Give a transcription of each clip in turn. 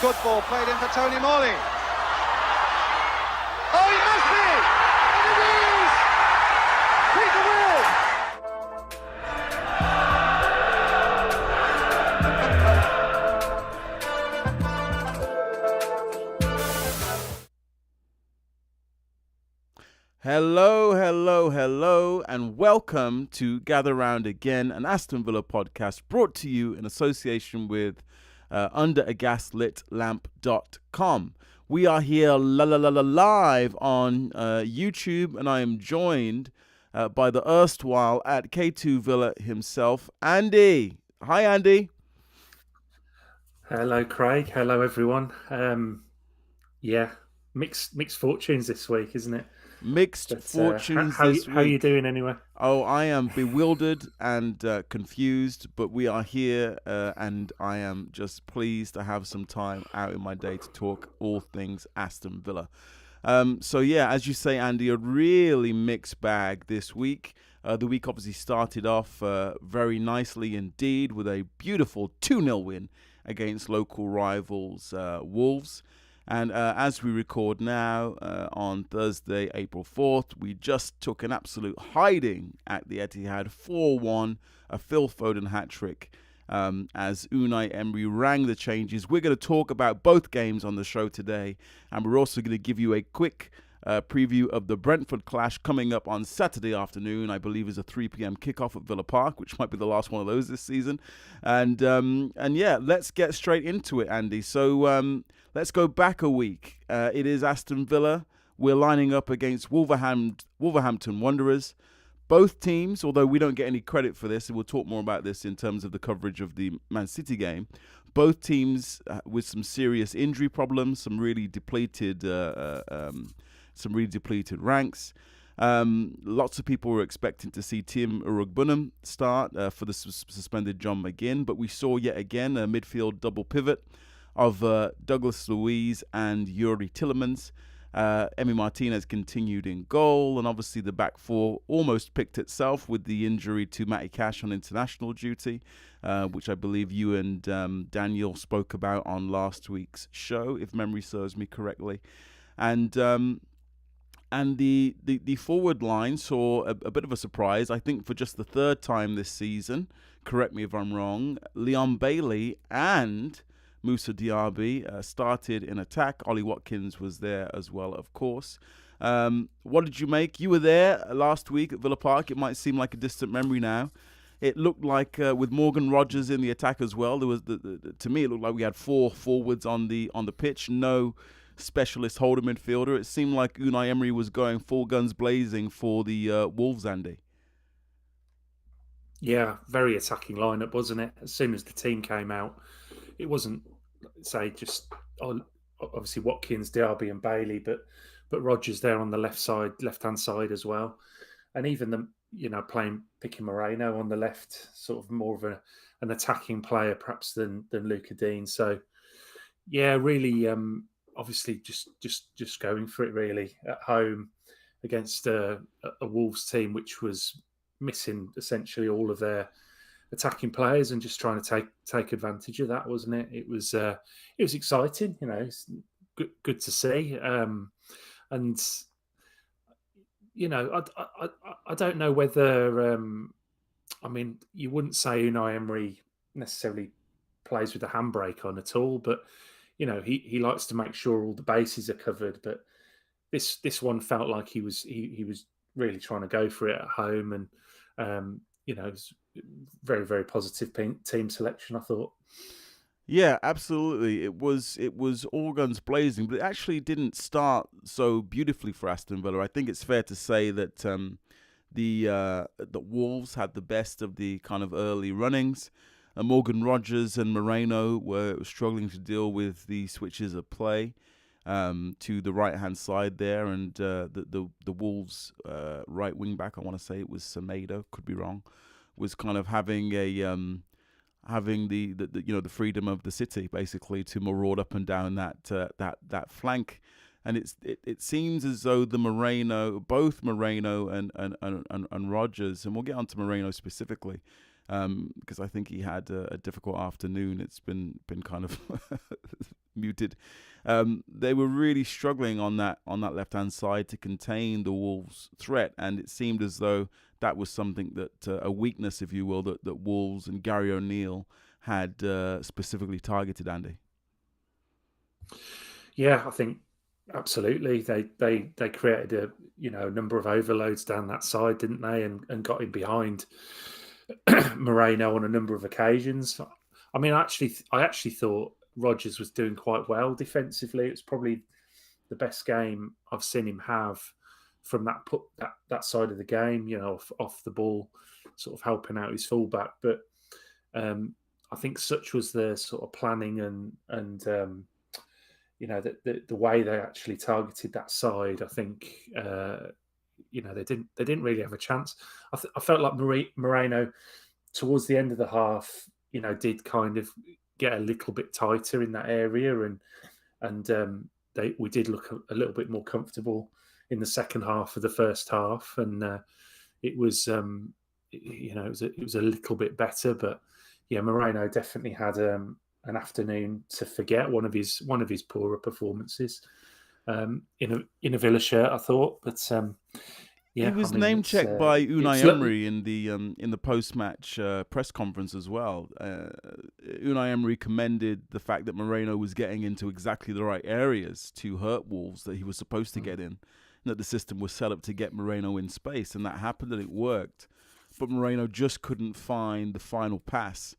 Good ball played in for Tony Morley. Oh, it must be! And it is! Peter Will! Hello, and welcome to Gather Round Again, an Aston Villa podcast brought to you in association with underagaslitlamp.com. We are here live on YouTube, and I am joined by the erstwhile at K2 Villa himself, Andy. Hi, Andy. Hello, Craig. Hello, everyone. Mixed fortunes this week, isn't it? Mixed fortunes this week. How are you doing anyway? Oh, I am bewildered and confused, but we are here and I am just pleased to have some time out in my day to talk all things Aston Villa. So yeah, as you say, Andy, a really mixed bag this week. The week obviously started off very nicely indeed with a beautiful 2-0 win against local rivals Wolves. And as we record now on Thursday, April 4th, we just took an absolute hiding at the Etihad, 4-1, a Phil Foden hat-trick as Unai Emery rang the changes. We're going to talk about both games on the show today, and we're also going to give you a quick preview of the Brentford clash coming up on Saturday afternoon. I believe is a 3 p.m. kickoff at Villa Park, which might be the last one of those this season. And yeah, let's get straight into it, Andy. So let's go back a week. It is Aston Villa. We're lining up against Wolverhampton Wanderers. Both teams, although we don't get any credit for this, and we'll talk more about this in terms of the coverage of the Man City game, both teams with some serious injury problems, some really depleted ranks. Lots of people were expecting to see Tim Urugbunam start for the suspended John McGinn, but we saw yet again a midfield double pivot of Douglas Luiz and Yuri Tillemans. Emery Martinez continued in goal, and obviously the back four almost picked itself with the injury to Matty Cash on international duty, which I believe you and Daniel spoke about on last week's show, if memory serves me correctly. And the forward line saw a bit of a surprise. I think for just the third time this season, correct me if I'm wrong, Leon Bailey and Moussa Diaby started in attack. Ollie Watkins was there as well, of course. What did you make? You were there last week at Villa Park. It might seem like a distant memory now. It looked like with Morgan Rogers in the attack as well. There was to me it looked like we had 4 forwards on the pitch. No specialist holder midfielder. It seemed like Unai Emery was going full guns blazing for the Wolves, Andy. Yeah, very attacking lineup, wasn't it? As soon as the team came out, it wasn't, say, just obviously Watkins, Diaby and Bailey, but Rogers there on the left-hand side as well. And even picking Moreno on the left, sort of more of an attacking player perhaps than Luca Dean. So yeah, really obviously just going for it really at home against a Wolves team which was missing essentially all of their attacking players and just trying to take advantage of that, wasn't it? It was exciting, it's good to see, and I don't know whether I mean, you wouldn't say Unai Emery necessarily plays with a handbrake on at all, but he likes to make sure all the bases are covered. But this one felt like he was really trying to go for it at home, and it's very, very positive team selection, I thought. Yeah, absolutely. It was all guns blazing, but it actually didn't start so beautifully for Aston Villa. I think it's fair to say that the Wolves had the best of the kind of early runnings. Morgan Rogers and Moreno were struggling to deal with the switches of play to the right-hand side there, and the Wolves' right wing-back, I want to say it was Semedo, could be wrong, was kind of having the freedom of the city basically to maraud up and down that flank. And it seems as though both Moreno and Rogers, and we'll get onto Moreno specifically, because I think he had a difficult afternoon. It's been kind of muted. They were really struggling on that left-hand side to contain the Wolves' threat, and it seemed as though that was something that a weakness, if you will, that Wolves and Gary O'Neill had specifically targeted, Andy. Yeah, I think absolutely. They created a number of overloads down that side, didn't they? And got in behind Moreno on a number of occasions. I mean, I actually thought Rodgers was doing quite well defensively. It's probably the best game I've seen him have from that side of the game. Off the ball, sort of helping out his fullback. But I think such was the sort of planning and the way they actually targeted that side. I think they didn't really have a chance. I felt like Moreno towards the end of the half, did kind of get a little bit tighter in that area, and we did look a little bit more comfortable in the second half of the first half, and it was it was a little bit better, but yeah, Moreno definitely had an afternoon to forget. One of his poorer performances in a Villa shirt, I thought, but. Yeah, he was name checked by Unai Emery in the post match press conference as well. Unai Emery commended the fact that Moreno was getting into exactly the right areas to hurt Wolves that he was supposed to get in, and that the system was set up to get Moreno in space, and that happened and it worked. But Moreno just couldn't find the final pass.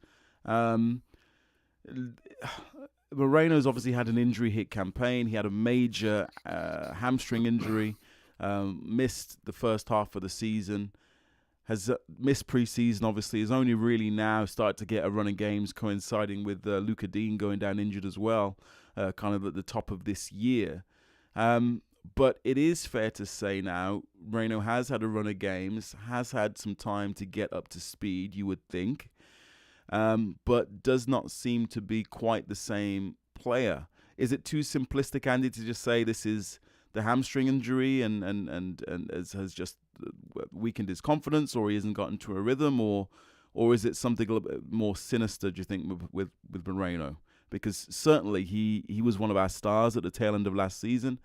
Moreno's obviously had an injury hit campaign. He had a major hamstring injury. Missed the first half of the season, has missed pre-season, obviously, has only really now started to get a run of games coinciding with Luca Dean going down injured as well, kind of at the top of this year. But it is fair to say now, Moreno has had a run of games, has had some time to get up to speed, you would think, but does not seem to be quite the same player. Is it too simplistic, Andy, to just say this is the hamstring injury and has just weakened his confidence, or he hasn't gotten to a rhythm, or is it something a little bit more sinister, do you think, with Moreno? Because certainly he was one of our stars at the tail end of last season,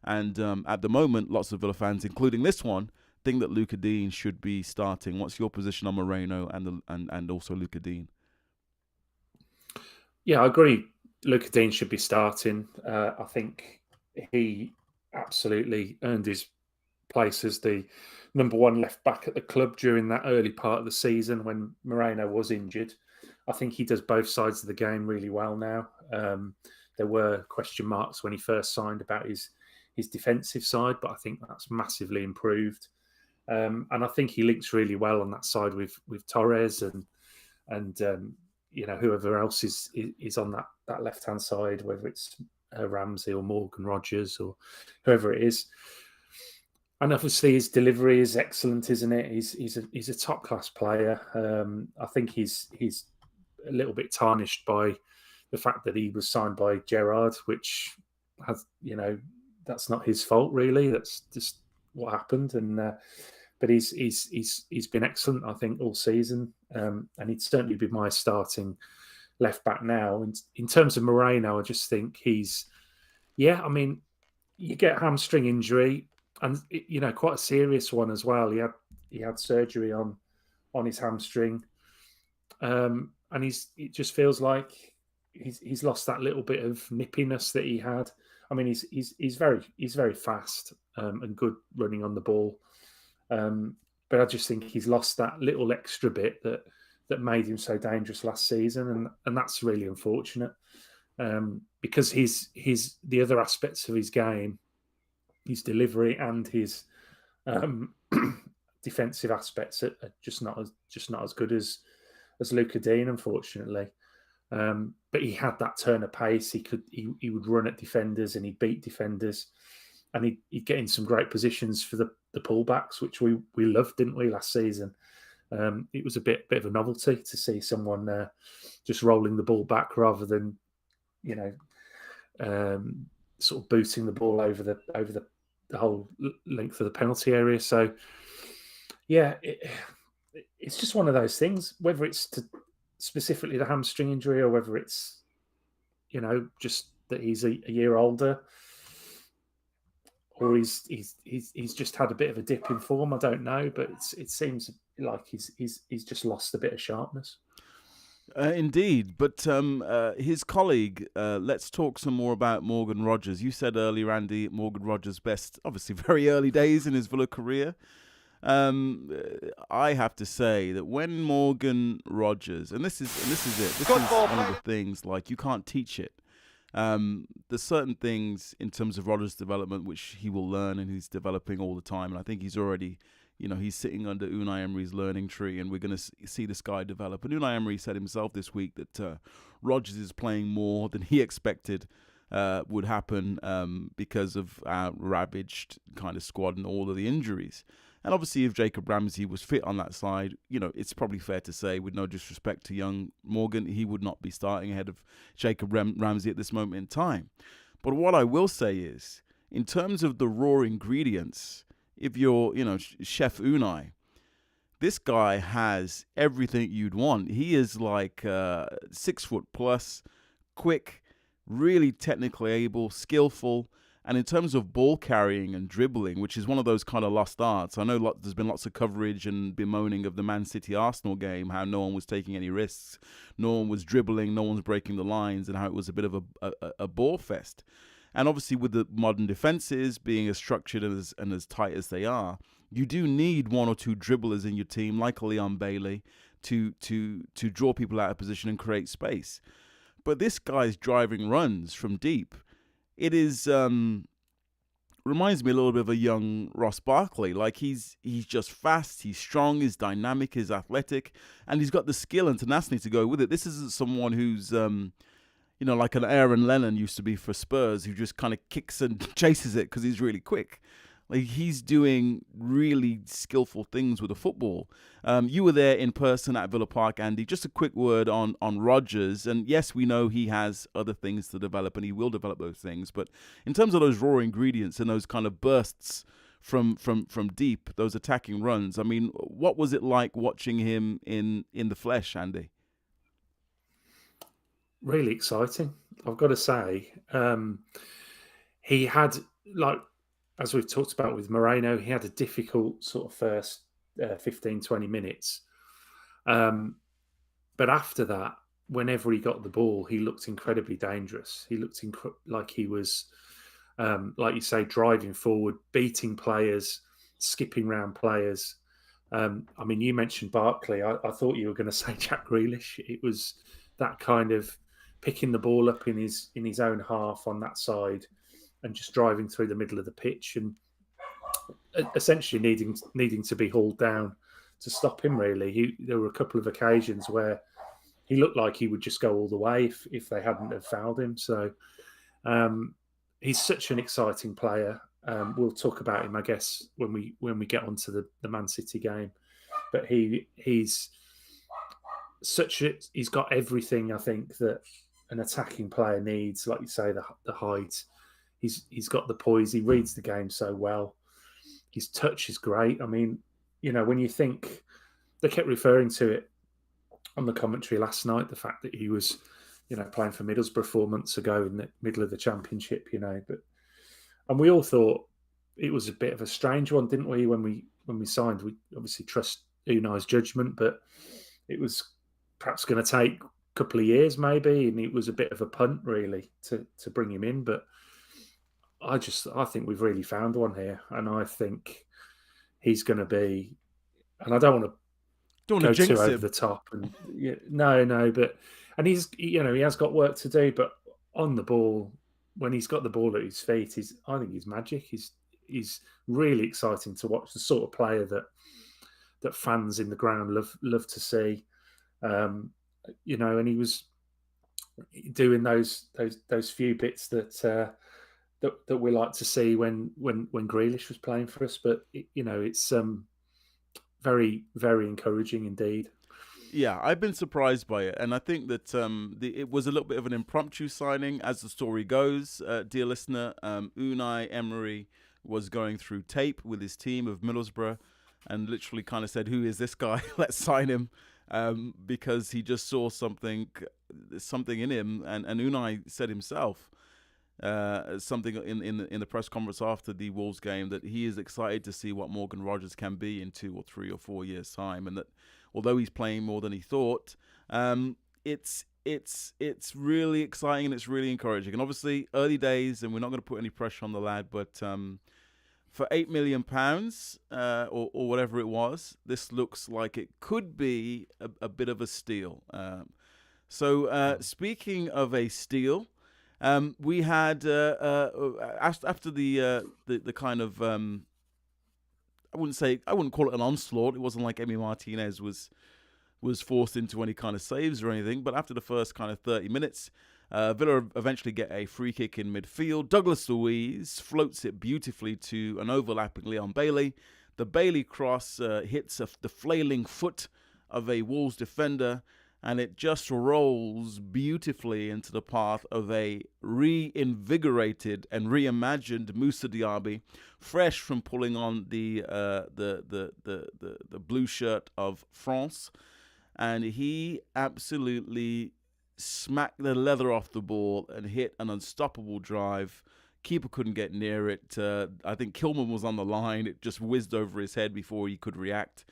and at the moment, lots of Villa fans, including this one, think that Luca Dean should be starting. What's your position on Moreno and also Luca Dean? Yeah, I agree. Luca Dean should be starting. I think he absolutely earned his place as the number one left back at the club during that early part of the season when Moreno was injured. I think he does both sides of the game really well now. There were question marks when he first signed about his defensive side, but I think that's massively improved. And I think he links really well on that side with Torres and whoever else is on that left hand side, whether it's Ramsey or Morgan Rogers or whoever it is. And obviously his delivery is excellent, isn't it? He's a top class player. I think he's a little bit tarnished by the fact that he was signed by Gerrard, which has that's not his fault really. That's just what happened. And but he's been excellent, I think, all season, and he'd certainly be my starting left back now. And in terms of Moreno, I just think I mean, you get hamstring injury, and quite a serious one as well. He had surgery on his hamstring, and it just feels like he's lost that little bit of nippiness that he had. I mean, he's very fast and good running on the ball, but I just think he's lost that little extra bit that made him so dangerous last season, and that's really unfortunate, because his the other aspects of his game, his delivery and his defensive aspects are just not as good as Luca Dean, unfortunately. But he had that turn of pace. He would run at defenders and he'd beat defenders, and he'd get in some great positions for the pullbacks, which we loved, didn't we, last season? It was a bit of a novelty to see someone just rolling the ball back rather than sort of booting the ball over the whole length of the penalty area. So yeah, it's just one of those things. Whether it's specifically the hamstring injury or whether it's just that he's a year older, or he's just had a bit of a dip in form. I don't know, but it seems like he's just lost a bit of sharpness. Indeed, but his colleague, let's talk some more about Morgan Rogers. You said earlier, Andy, Morgan Rogers' best, obviously very early days in his Villa career. I have to say that when Morgan Rogers, and this is it, this is one of the things, like, you can't teach it. There's certain things in terms of Rogers' development which he will learn, and he's developing all the time. And I think he's already, he's sitting under Unai Emery's learning tree, and we're going to see this guy develop. And Unai Emery said himself this week that Rogers is playing more than he expected would happen because of our ravaged kind of squad and all of the injuries. And obviously, if Jacob Ramsey was fit on that side, it's probably fair to say, with no disrespect to young Morgan, he would not be starting ahead of Jacob Ramsey at this moment in time. But what I will say is, in terms of the raw ingredients, if you're, Chef Unai, this guy has everything you'd want. He is like 6 foot plus, quick, really technically able, skillful. And in terms of ball carrying and dribbling, which is one of those kind of lost arts, I know there's been lots of coverage and bemoaning of the Man City-Arsenal game, how no one was taking any risks, no one was dribbling, no one was breaking the lines, and how it was a bit of a ball fest. And obviously with the modern defences being as structured and as tight as they are, you do need one or two dribblers in your team, like Leon Bailey, to draw people out of position and create space. But this guy's driving runs from deep. It is reminds me a little bit of a young Ross Barkley. Like, he's just fast, he's strong, he's dynamic, he's athletic, and he's got the skill and tenacity to go with it. This isn't someone who's like an Aaron Lennon used to be for Spurs, who just kind of kicks and chases it because he's really quick. Like, he's doing really skillful things with the football. You were there in person at Villa Park, Andy. Just a quick word on Rodgers. And yes, we know he has other things to develop, and he will develop those things. But in terms of those raw ingredients and those kind of bursts from deep, those attacking runs, I mean, what was it like watching him in the flesh, Andy? Really exciting, I've got to say. He had, like, as we've talked about with Moreno, he had a difficult sort of first 15, 20 minutes. But after that, whenever he got the ball, he looked incredibly dangerous. He looked like he was, like you say, driving forward, beating players, skipping round players. I mean, you mentioned Barkley. I thought you were going to say Jack Grealish. It was that kind of picking the ball up in his own half on that side, and just driving through the middle of the pitch, and essentially needing to be hauled down to stop him, really. There were a couple of occasions where he looked like he would just go all the way if they hadn't have fouled him. So he's such an exciting player. We'll talk about him, I guess, when we get onto the Man City game. But he's got everything, I think, that an attacking player needs. Like you say, the height. He's got the poise. He reads the game so well. His touch is great. I mean, when you think, they kept referring to it on the commentary last night, the fact that he was, playing for Middlesbrough 4 months ago in the middle of the Championship, and we all thought it was a bit of a strange one, didn't we? When we signed, we obviously trust Unai's judgment, but it was perhaps going to take a couple of years maybe, and it was a bit of a punt really to bring him in, but I think we've really found one here, and I think he's going to be. And I don't want to go too over the top. And he has got work to do. But on the ball, when he's got the ball at his feet, I think he's magic. He's really exciting to watch. The sort of player that fans in the ground love to see. And he was doing those few bits that we like to see when Grealish was playing for us. But it's very, very encouraging indeed. Yeah, I've been surprised by it, and I think that it was a little bit of an impromptu signing, as the story goes. Dear listener, Unai Emery was going through tape with his team of Middlesbrough, and literally kind of said, "Who is this guy? Let's sign him," because he just saw something in him. And Unai said himself something in the press conference after the Wolves game, that he is excited to see what Morgan Rogers can be in 2 or 3 or 4 years' time, and that although he's playing more than he thought, it's really exciting and it's really encouraging. And obviously, early days, and we're not going to put any pressure on the lad, but for £8 million or whatever it was, this looks like it could be a bit of a steal. So speaking of a steal, we had after the kind of I wouldn't call it an onslaught. It wasn't like Emi Martinez was forced into any kind of saves or anything. But after the first kind of 30 minutes, Villa eventually get a free kick in midfield. Douglas Luiz floats it beautifully to an overlapping Leon Bailey. The Bailey cross hits the flailing foot of a Wolves defender, and it just rolls beautifully into the path of a reinvigorated and reimagined Moussa Diaby, fresh from pulling on the blue shirt of France, and he absolutely smacked the leather off the ball and hit an unstoppable drive. Keeper couldn't get near it. I think Kilman was on the line. It just whizzed over his head before he could react.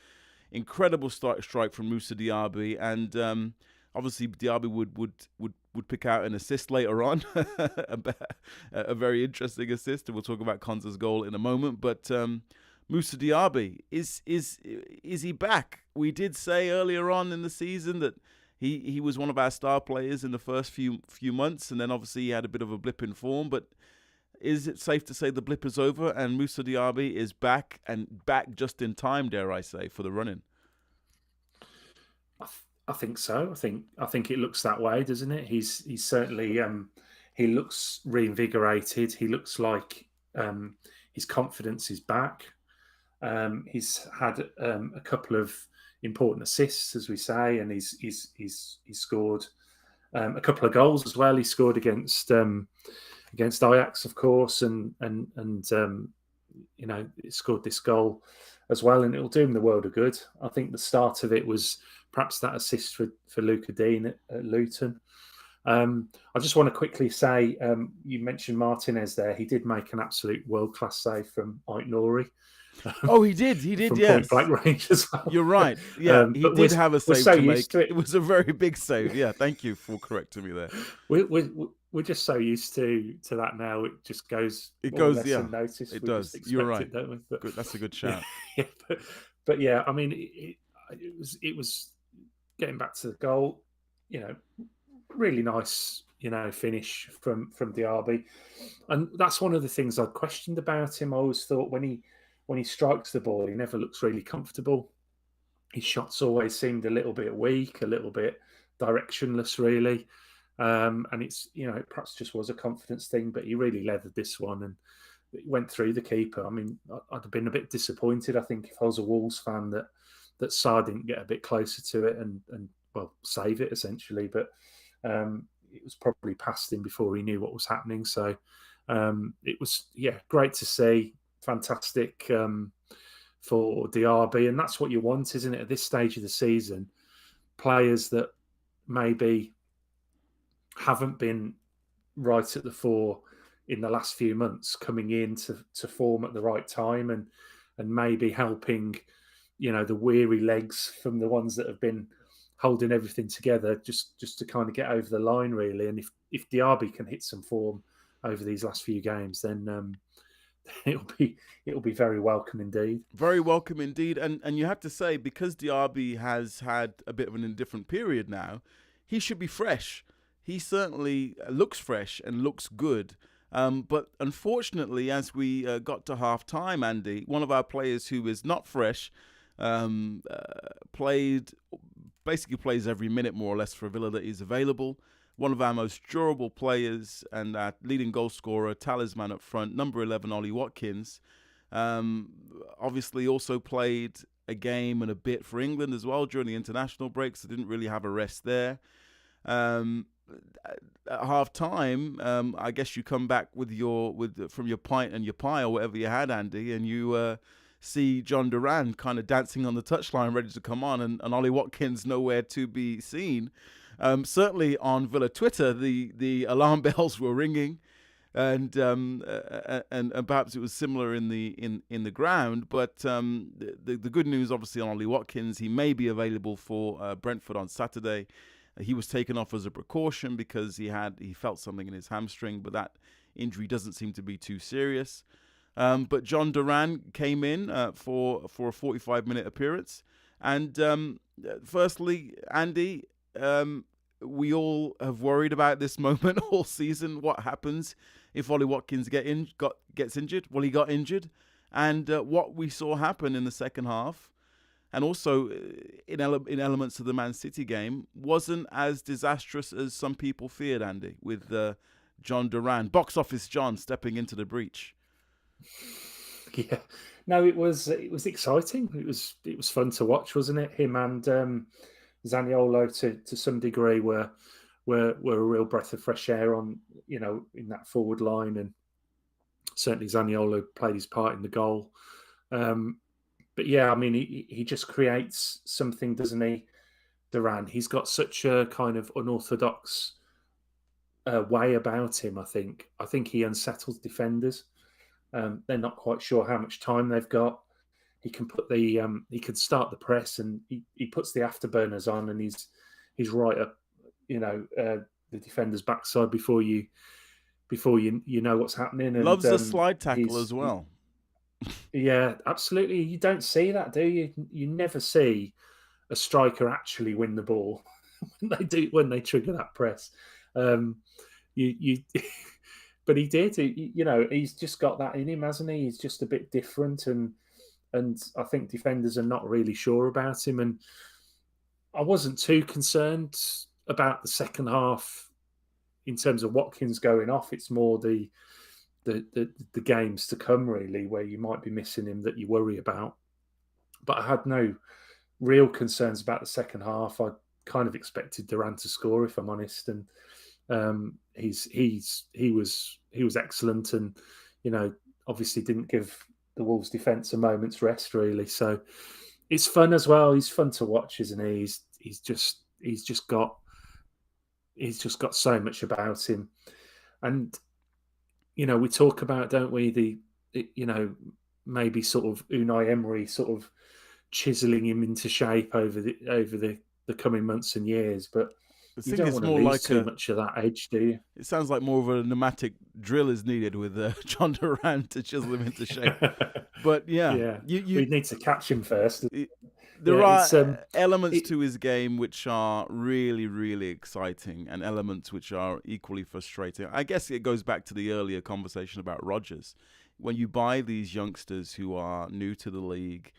Incredible strike from Moussa Diaby, and obviously Diaby would pick out an assist later on, a very interesting assist, and we'll talk about Konsa's goal in a moment. But Moussa Diaby is he back? We did say earlier on in the season that he was one of our star players in the first few months, and then obviously he had a bit of a blip in form. But is it safe to say the blip is over and Moussa Diaby is back, and back just in time, dare I say, for the run-in? I think so. I think it looks that way, doesn't it? He's certainly he looks reinvigorated. He looks like his confidence is back. He's had a couple of important assists, as we say, and he's scored a couple of goals as well. He scored against Ajax, of course, and you know, he scored this goal as well, and it'll do him the world of good. I think the start of it was perhaps that assist for Luca Dean at Luton. I just want to quickly say, you mentioned Martinez there. He did make an absolute world-class save from Aït-Nouri. Oh, he did, from yes. Point Blank range as well. You're right. Yeah, he did have a save to make. It was a very big save. Yeah, thank you for correcting me there. We're just so used to that now. It just goes. It goes. Less yeah, unnoticed. It does. You're right. Don't we? But, good. That's a good shout. Yeah, but yeah, I mean, it was getting back to the goal. You know, really nice. You know, finish from Diaby, and that's one of the things I questioned about him. I always thought when he strikes the ball, he never looks really comfortable. His shots always seemed a little bit weak, a little bit directionless, really. And it's, you know, it perhaps just was a confidence thing, but he really leathered this one and went through the keeper. I mean, I'd have been a bit disappointed, I think, if I was a Wolves fan that Sarr didn't get a bit closer to it and well, save it essentially. But it was probably past him before he knew what was happening. So it was, yeah, great to see. Fantastic for Diaby, and that's what you want, isn't it? At this stage of the season, players that maybe haven't been right at the fore in the last few months coming in to form at the right time and maybe helping, you know, the weary legs from the ones that have been holding everything together just to kind of get over the line, really. And if Diaby can hit some form over these last few games, then it'll be very welcome indeed. Very welcome indeed. And you have to say, because Diaby has had a bit of an indifferent period now, he should be fresh. He certainly looks fresh and looks good. But unfortunately, as we got to half time, Andy, one of our players who is not fresh plays every minute more or less for Villa that is available. One of our most durable players and our leading goal scorer, talisman up front, number 11, Ollie Watkins. Obviously also played a game and a bit for England as well during the international break, so didn't really have a rest there. At half time, I guess you come back from your pint and your pie or whatever you had, Andy, and you see Jhon Duran kind of dancing on the touchline, ready to come on, and Ollie Watkins nowhere to be seen. Certainly on Villa Twitter, the alarm bells were ringing, and perhaps it was similar in the ground. But the good news, obviously, on Ollie Watkins, he may be available for Brentford on Saturday. He was taken off as a precaution because he felt something in his hamstring, but that injury doesn't seem to be too serious. But Jhon Duran came in for a 45-minute appearance. And firstly, Andy, we all have worried about this moment all season. What happens if Ollie Watkins gets injured? Well, he got injured. And what we saw happen in the second half, and also in elements of the Man City game, wasn't as disastrous as some people feared, Andy, with Jhon Duran, box office John, stepping into the breach. Yeah, no, it was exciting. It was fun to watch, wasn't it? Him and Zaniolo to some degree were a real breath of fresh air on in that forward line, and certainly Zaniolo played his part in the goal. But yeah, I mean, he just creates something, doesn't he, Duran? He's got such a kind of unorthodox way about him. I think he unsettles defenders. They're not quite sure how much time they've got. He can put he can start the press, and he puts the afterburners on, and he's right up, the defender's backside before you know what's happening. And loves a slide tackle as well. Yeah, absolutely. You don't see that, do you? You never see a striker actually win the ball when they trigger that press. You but he did. He's just got that in him, hasn't he? He's just a bit different, and I think defenders are not really sure about him. And I wasn't too concerned about the second half in terms of Watkins going off. It's more the games to come, really, where you might be missing him that you worry about. But I had no real concerns about the second half. I kind of expected Duran to score, if I'm honest, and he was excellent, and obviously didn't give the Wolves defence a moment's rest, really. So it's fun as well. He's fun to watch, isn't he? He's just got so much about him, and we talk about, don't we, maybe sort of Unai Emery sort of chiseling him into shape over the coming months and years, but you don't want to lose too much of that edge, do you? It sounds like more of a pneumatic drill is needed with Jhon Duran to chisel him into shape. But yeah, we need to catch him first. There are elements to his game which are really, really exciting, and elements which are equally frustrating. I guess it goes back to the earlier conversation about Rodgers. When you buy these youngsters who are new to the league,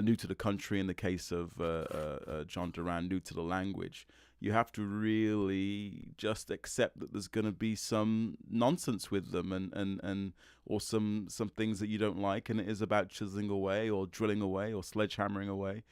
new to the country, in the case of Jhon Duran, new to the language, you have to really just accept that there's going to be some nonsense with them, and or some things that you don't like, and it is about chiseling away or drilling away or sledgehammering away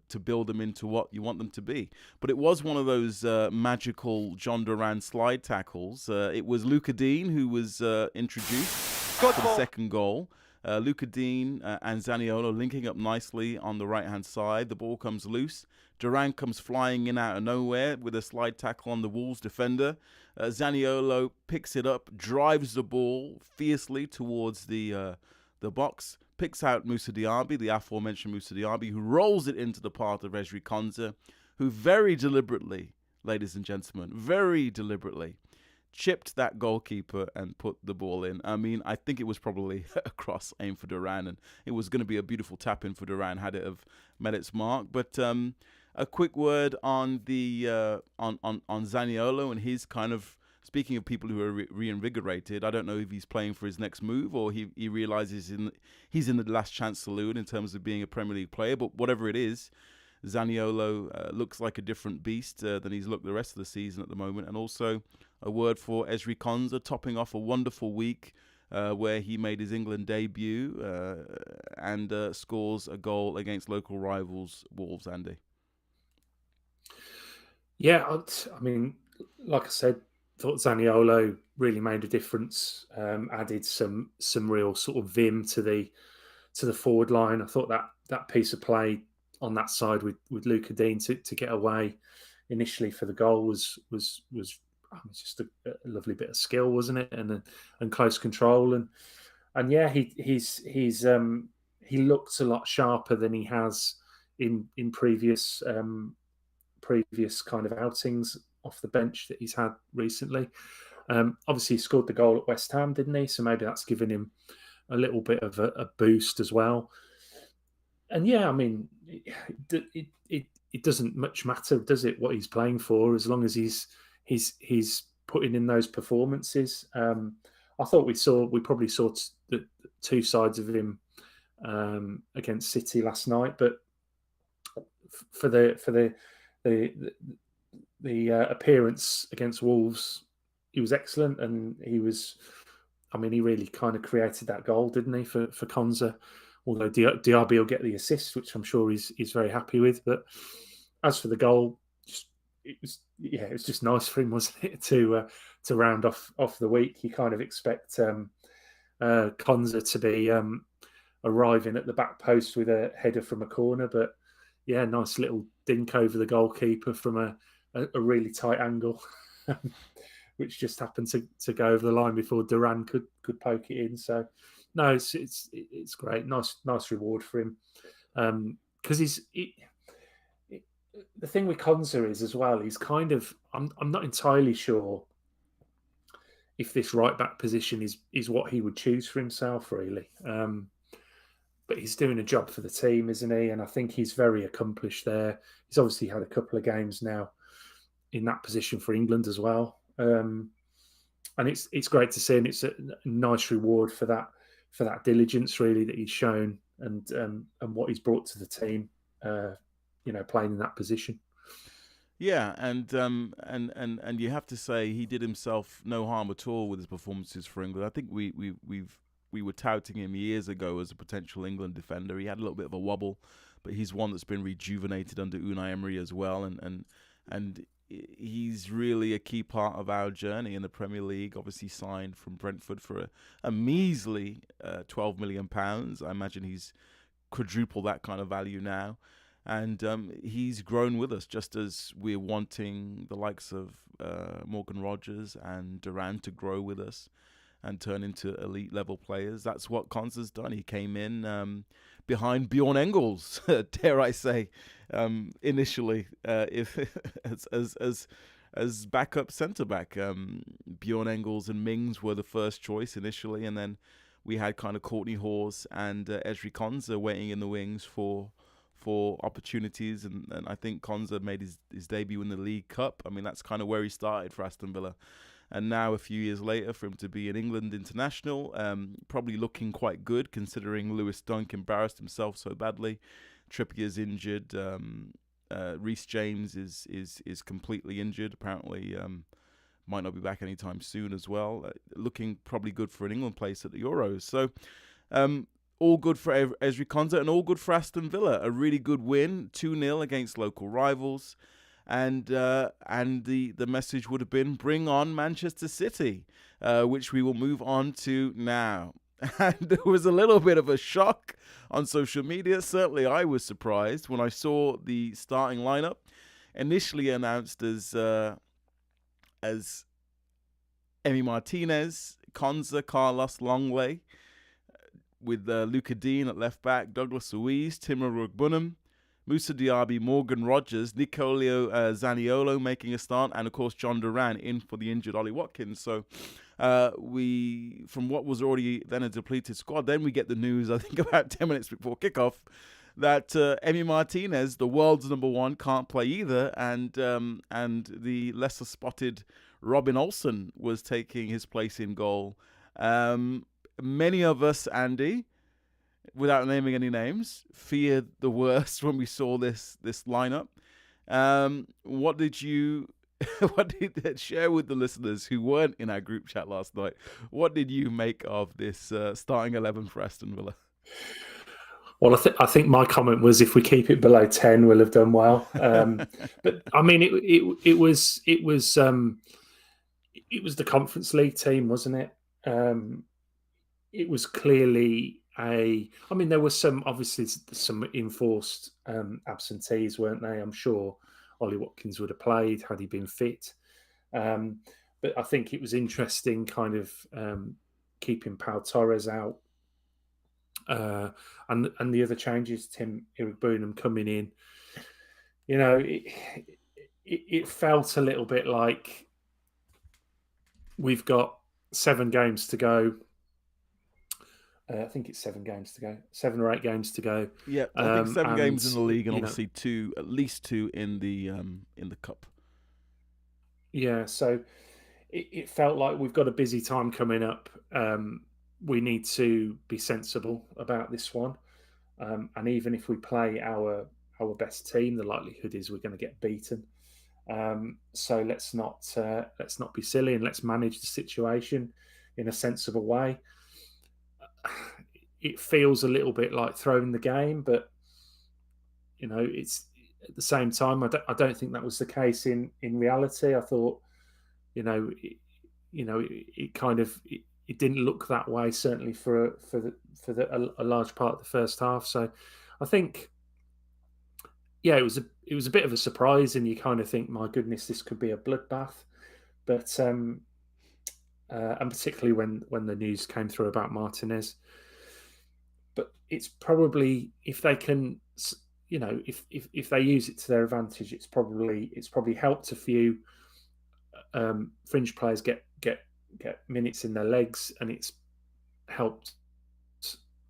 to build them into what you want them to be. But it was one of those magical Jhon Duran slide tackles. It was Luca Dean who was introduced for the second goal. Luca Dean and Zaniolo linking up nicely on the right-hand side. The ball comes loose. Duran comes flying in out of nowhere with a slide tackle on the Wolves defender. Zaniolo picks it up, drives the ball fiercely towards the box, picks out Moussa Diaby, the aforementioned Moussa Diaby, who rolls it into the path of Ezri Konsa, who very deliberately, ladies and gentlemen, very deliberately chipped that goalkeeper and put the ball in. I mean, I think it was probably a cross aim for Duran, and it was going to be a beautiful tap in for Duran had it have met its mark. But a quick word on the on Zaniolo and his kind of, speaking of people who are reinvigorated, I don't know if he's playing for his next move or he realizes he's in the last chance saloon in terms of being a Premier League player. But whatever it is, Zaniolo looks like a different beast than he's looked the rest of the season at the moment. And also a word for Ezri Konsa, topping off a wonderful week where he made his England debut and scores a goal against local rivals Wolves, Andy. Yeah, I mean, like I said, thought Zaniolo really made a difference, added some real sort of vim to the forward line. I thought that piece of play on that side with Luca Dean to get away initially for the goal was just a lovely bit of skill, wasn't it? And close control and yeah, he looks a lot sharper than he has in previous kind of outings off the bench that he's had recently. Obviously, he scored the goal at West Ham, didn't he? So maybe that's given him a little bit of a boost as well. And yeah, I mean, it doesn't much matter, does it, what he's playing for, as long as he's putting in those performances. I thought we probably saw the two sides of him against City last night, but for the appearance against Wolves, he was excellent, and he really kind of created that goal, didn't he, for Konza? Although Diaby will get the assist, which I'm sure he's very happy with. But as for the goal, it was just nice for him, wasn't it, to round off the week. You kind of expect Konza to be arriving at the back post with a header from a corner, but yeah, nice little dink over the goalkeeper from a really tight angle, which just happened to go over the line before Duran could poke it in. So no, it's great. Nice reward for him, because the thing with Konza is as well. He's kind of I'm not entirely sure if this right back position is what he would choose for himself, really. But he's doing a job for the team, isn't he? And I think he's very accomplished there. He's obviously had a couple of games now in that position for England as well. And it's great to see, and it's a nice reward for that diligence, really, that he's shown and what he's brought to the team. Playing in that position. Yeah, and you have to say he did himself no harm at all with his performances for England. I think we were touting him years ago as a potential England defender. He had a little bit of a wobble, but he's one that's been rejuvenated under Unai Emery as well, and he's really a key part of our journey in the Premier League. Obviously signed from Brentford for a measly £12 million. I imagine he's quadruple that kind of value now. And he's grown with us, just as we're wanting the likes of Morgan Rogers and Duran to grow with us and turn into elite level players. That's what Konza's done. He came in behind Bjorn Engels, dare I say, initially, as backup centre back. Bjorn Engels and Mings were the first choice initially, and then we had kind of Courtney Hawes and Ezri Konza waiting in the wings for opportunities, and I think Konza made his debut in the League Cup. I mean, that's kind of where he started for Aston Villa. And now, a few years later, for him to be an England international, probably looking quite good, considering Lewis Dunk embarrassed himself so badly. Trippier's injured. Reece James is completely injured, apparently. Might not be back anytime soon as well. Looking probably good for an England place at the Euros. So, all good for Ezri Konza and all good for Aston Villa. A really good win, 2-0 against local rivals. And the message would have been, bring on Manchester City, which we will move on to now. And there was a little bit of a shock on social media. Certainly I was surprised when I saw the starting lineup, initially announced as Emi Martinez, Konza, Carlos Longley, with Luca Dean at left back, Douglas Luiz, Timo Rugbunam, Moussa Diaby, Morgan Rogers, Nicolio Zaniolo making a start, and of course Jhon Duran in for the injured Ollie Watkins. So from what was already then a depleted squad, then we get the news, I think about 10 minutes before kickoff, that Emi Martinez, the world's number one, can't play either, and the lesser spotted Robin Olsen was taking his place in goal. Many of us, Andy, without naming any names, feared the worst when we saw this lineup. What did you share with the listeners who weren't in our group chat last night? What did you make of this starting 11 for Aston Villa? Well, I think my comment was, if we keep it below 10, we'll have done well. But I mean, it was the Conference League team, wasn't it? It was clearly I mean, there were obviously some enforced absentees, weren't they? I'm sure Ollie Watkins would have played had he been fit. But I think it was interesting, kind of keeping Pau Torres out, and the other changes, Tim Iroegbunam coming in. You know, it felt a little bit like we've got 7 games to go. I think it's 7 games to go, 7 or 8 games to go. Yeah, I think 7 games in the league, and you know, obviously at least 2 in the cup. yeah, so it felt like we've got a busy time coming up. We need to be sensible about this one, and even if we play our best team, the likelihood is we're going to get beaten. So let's not be silly, and let's manage the situation in a sensible way. It feels a little bit like throwing the game, but you know, it's at the same time. I don't think that was the case in reality. I thought, you know, it kind of it didn't look that way, certainly for a large part of the first half. So I think, yeah, it was a bit of a surprise, and you kind of think, my goodness, this could be a bloodbath. But and particularly when the news came through about Martinez. But it's probably, if they can, you know, if they use it to their advantage, it's probably helped a few fringe players get minutes in their legs, and it's helped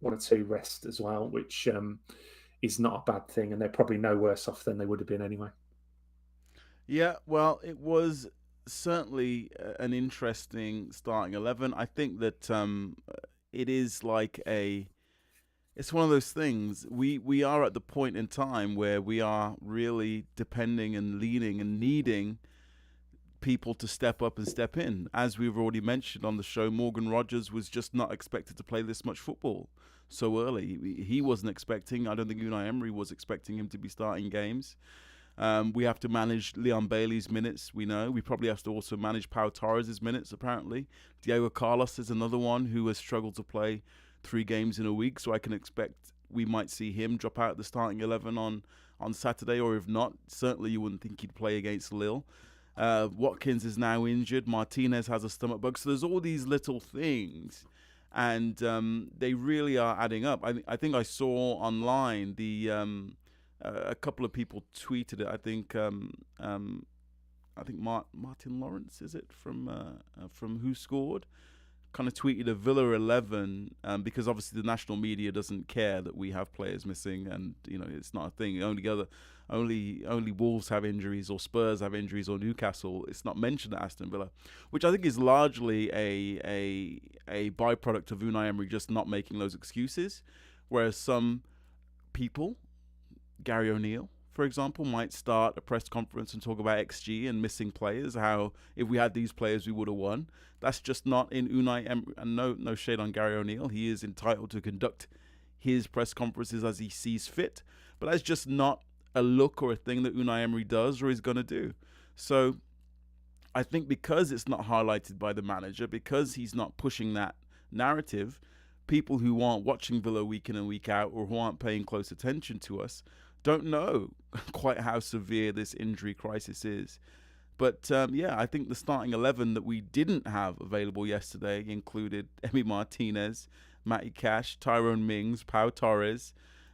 1 or 2 rest as well, which is not a bad thing, and they're probably no worse off than they would have been anyway. Yeah, well, it was certainly an interesting starting 11. I think that it is like it's one of those things. We are at the point in time where we are really depending and leaning and needing people to step up and step in. As we've already mentioned on the show, Morgan Rogers was just not expected to play this much football so early. He wasn't expecting. I don't think Unai Emery was expecting him to be starting games. We have to manage Leon Bailey's minutes, we know. We probably have to also manage Pau Torres' minutes, apparently. Diego Carlos is another one who has struggled to play 3 games in a week, so I can expect we might see him drop out the starting 11 on Saturday, or if not, certainly you wouldn't think he'd play against Lille. Watkins is now injured. Martinez has a stomach bug. So there's all these little things, and they really are adding up. I think I saw online a couple of people tweeted it. I think Martin Lawrence, is it, from Who Scored, kind of tweeted a Villa 11 because obviously the national media doesn't care that we have players missing, and you know, it's not a thing. Only Wolves have injuries, or Spurs have injuries, or Newcastle. It's not mentioned at Aston Villa, which I think is largely a byproduct of Unai Emery just not making those excuses, whereas some people, Gary O'Neill, for example, might start a press conference and talk about XG and missing players, how if we had these players we would have won. That's just not in Unai Emery. And no shade on Gary O'Neill. He is entitled to conduct his press conferences as he sees fit. But that's just not a look or a thing that Unai Emery does or is going to do. So I think because it's not highlighted by the manager, because he's not pushing that narrative, people who aren't watching Villa week in and week out, or who aren't paying close attention to us, don't know quite how severe this injury crisis is. But I think the starting 11 that we didn't have available yesterday included Emi Martinez, Matty Cash, Tyrone Mings, Pau Torres.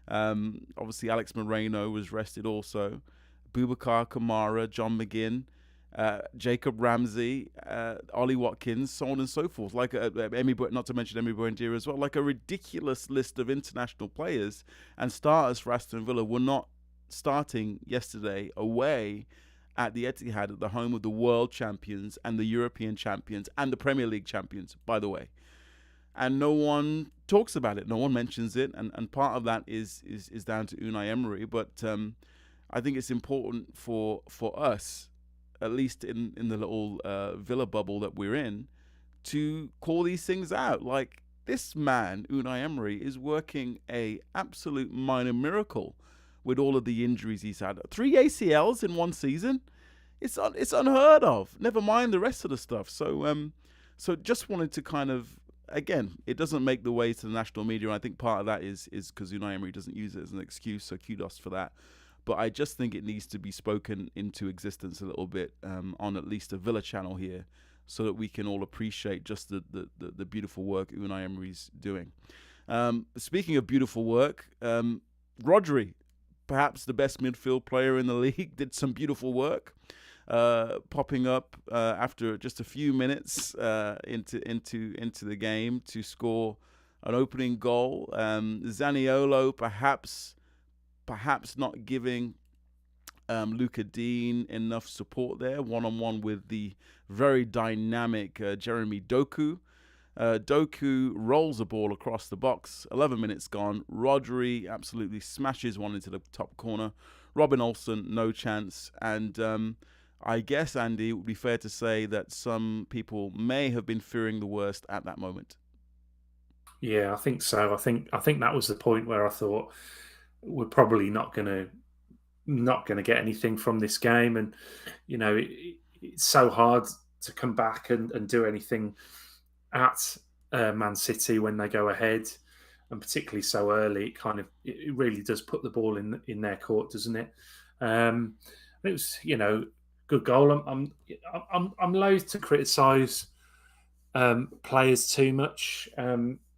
Obviously, Alex Moreno was rested also. Boubacar Kamara, John McGinn, Jacob Ramsey, Ollie Watkins, so on and so forth. Like not to mention Emery Buendia as well. Like a ridiculous list of international players and starters for Aston Villa were not starting yesterday away at the Etihad, at the home of the world champions and the European champions and the Premier League champions, by the way. And no one talks about it. No one mentions it. And part of that is down to Unai Emery. But I think it's important for us, at least in the little Villa bubble that we're in, to call these things out. Like, this man, Unai Emery, is working a absolute minor miracle with all of the injuries he's had. 3 ACLs in one season. It's unheard of. Never mind the rest of the stuff. So just wanted to kind of again, it doesn't make the way to the national media. And I think part of that is because Unai Emery doesn't use it as an excuse, so kudos for that. But I just think it needs to be spoken into existence a little bit on at least a Villa channel here, so that we can all appreciate just the beautiful work Unai Emery's doing. Speaking of beautiful work, Rodri, perhaps the best midfield player in the league, did some beautiful work, popping up after just a few minutes into the game to score an opening goal. Zaniolo perhaps not giving Luca Dean enough support there, one-on-one with the very dynamic Jeremy Doku. Doku rolls the ball across the box. 11 minutes gone. Rodri absolutely smashes one into the top corner. Robin Olsen, no chance. And I guess, Andy, it would be fair to say that some people may have been fearing the worst at that moment. Yeah, I think so. I think that was the point where I thought we're probably not going to get anything from this game, and it's so hard to come back and do anything at Man City when they go ahead, and particularly so early. It really does put the ball in their court, doesn't it? It was good goal. I'm loath to criticise players too much,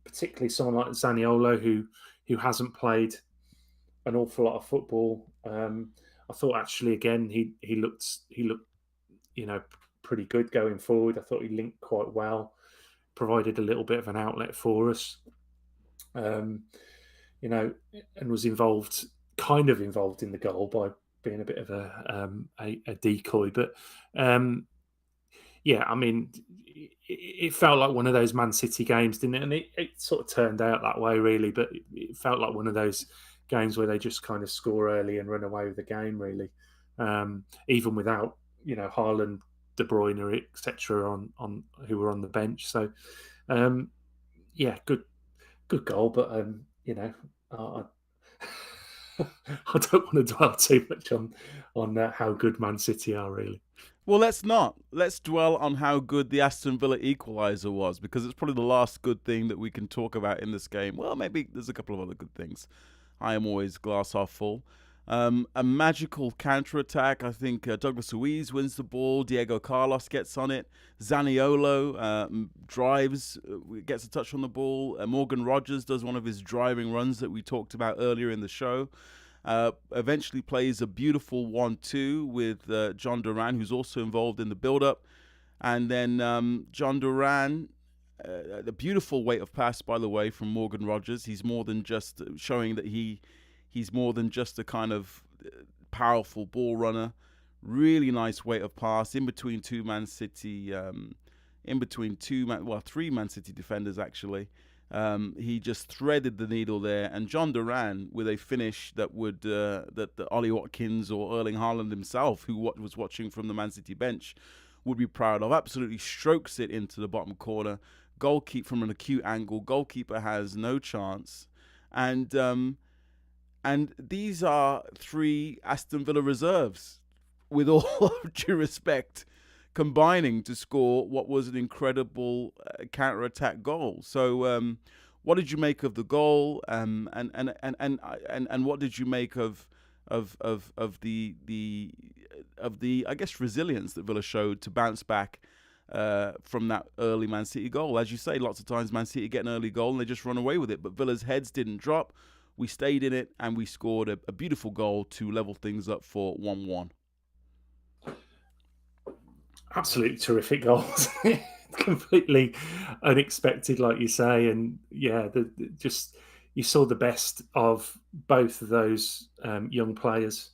particularly someone like Zaniolo who hasn't played an awful lot of football. I thought actually again he looked pretty good going forward. I thought he linked quite well, provided a little bit of an outlet for us, and was kind of involved in the goal by being a bit of a decoy. But yeah, I mean, it felt like one of those Man City games, didn't it? And it sort of turned out that way, really. But it felt like one of those games where they just kind of score early and run away with the game, really. Even without Haaland, De Bruyne, etc. on who were on the bench. So yeah, good goal, but I I don't want to dwell too much on how good Man City are, really. Well, let's not. Let's dwell on how good the Aston Villa equaliser was, because it's probably the last good thing that we can talk about in this game. Well, maybe there's a couple of other good things. I am always glass half full. A magical counter-attack. I think Douglas Luiz wins the ball. Diego Carlos gets on it. Zaniolo drives, gets a touch on the ball. Morgan Rogers does one of his driving runs that we talked about earlier in the show. Eventually plays a beautiful 1-2 with Jhon Duran, who's also involved in the build-up. And then Jhon Duran, the beautiful weight of pass, by the way, from Morgan Rogers. He's more than just showing that he's more than just a kind of powerful ball runner. Really nice weight of pass in between three Man City defenders, actually. He just threaded the needle there, and Jhon Duran with a finish that would that Ollie Watkins or Erling Haaland himself, who was watching from the Man City bench, would be proud of. Absolutely strokes it into the bottom corner. Goalkeeper from an acute angle. Goalkeeper has no chance, and these are three Aston Villa reserves, with all due respect, combining to score what was an incredible counter-attack goal. So, what did you make of the goal? And what did you make of the I guess resilience that Villa showed to bounce back from that early Man City goal? As you say, lots of times Man City get an early goal and they just run away with it, but Villa's heads didn't drop. We stayed in it and we scored a beautiful goal to level things up for 1-1. Absolutely terrific goals. Completely unexpected, like you say, and yeah, just you saw the best of both of those young players.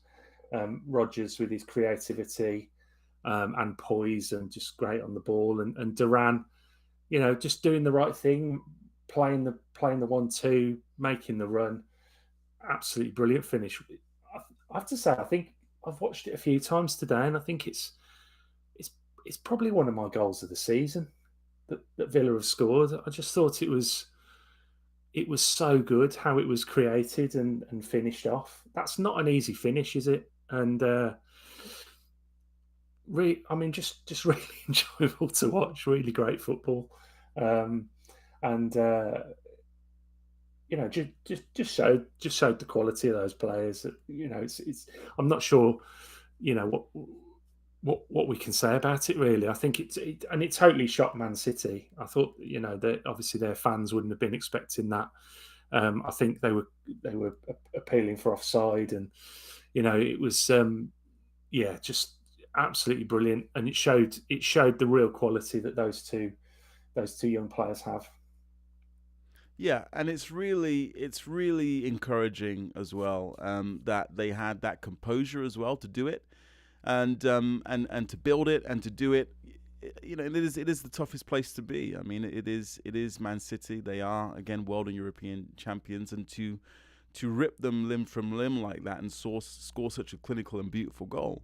Rodgers with his creativity and poise, and just great on the ball, and Duran, just doing the right thing, playing the 1-2, making the run. Absolutely brilliant finish. I have to say, I think I've watched it a few times today, and I think it's probably one of my goals of the season that Villa have scored. I just thought it was so good how it was created and finished off. That's not an easy finish, is it? And really, I mean, just really enjoyable to watch. Really great football. and just showed the quality of those players. It's I'm not sure, what we can say about it really. I think it totally shocked Man City. I thought that obviously their fans wouldn't have been expecting that. I think they were appealing for offside, and it was just absolutely brilliant, and it showed the real quality that those two young players have. Yeah, and it's really encouraging as well, that they had that composure as well to do it, and to build it and to do it. It is the toughest place to be. I mean, it is Man City. They are again world and European champions, and to rip them limb from limb like that and score such a clinical and beautiful goal,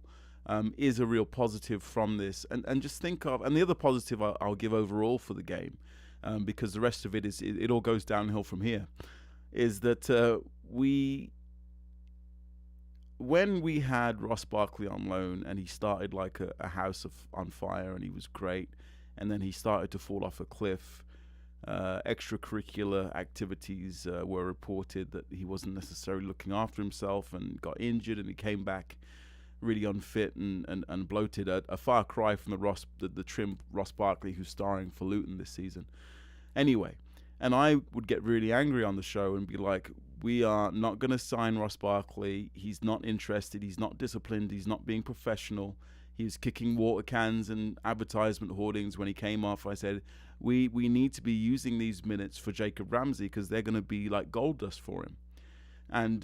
is a real positive from this. And just think of, and the other positive I'll give overall for the game, because the rest of it all goes downhill from here, is that when we had Ross Barkley on loan and he started like a house on fire and he was great, and then he started to fall off a cliff. Extracurricular activities were reported that he wasn't necessarily looking after himself and got injured, and he came back really unfit and bloated. A far cry from the trim Ross Barkley who's starring for Luton this season. Anyway, and I would get really angry on the show and be like, we are not going to sign Ross Barkley. He's not interested. He's not disciplined. He's not being professional. He was kicking water cans and advertisement hoardings when he came off. I said, we need to be using these minutes for Jacob Ramsey because they're going to be like gold dust for him. And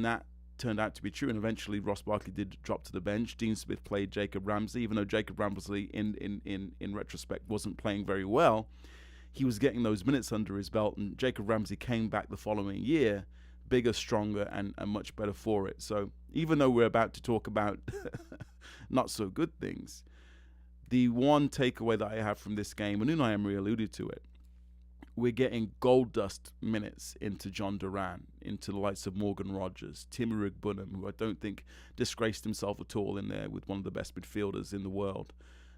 that turned out to be true. And eventually Ross Barkley did drop to the bench. Dean Smith played Jacob Ramsey, even though Jacob Ramsey in retrospect wasn't playing very well. He was getting those minutes under his belt, and Jacob Ramsey came back the following year, bigger, stronger, and much better for it. So even though we're about to talk about not so good things, the one takeaway that I have from this game, and Unai Emery alluded to it, we're getting gold dust minutes into Jhon Duran, into the likes of Morgan Rogers, Tim Bunham, who I don't think disgraced himself at all in there with one of the best midfielders in the world,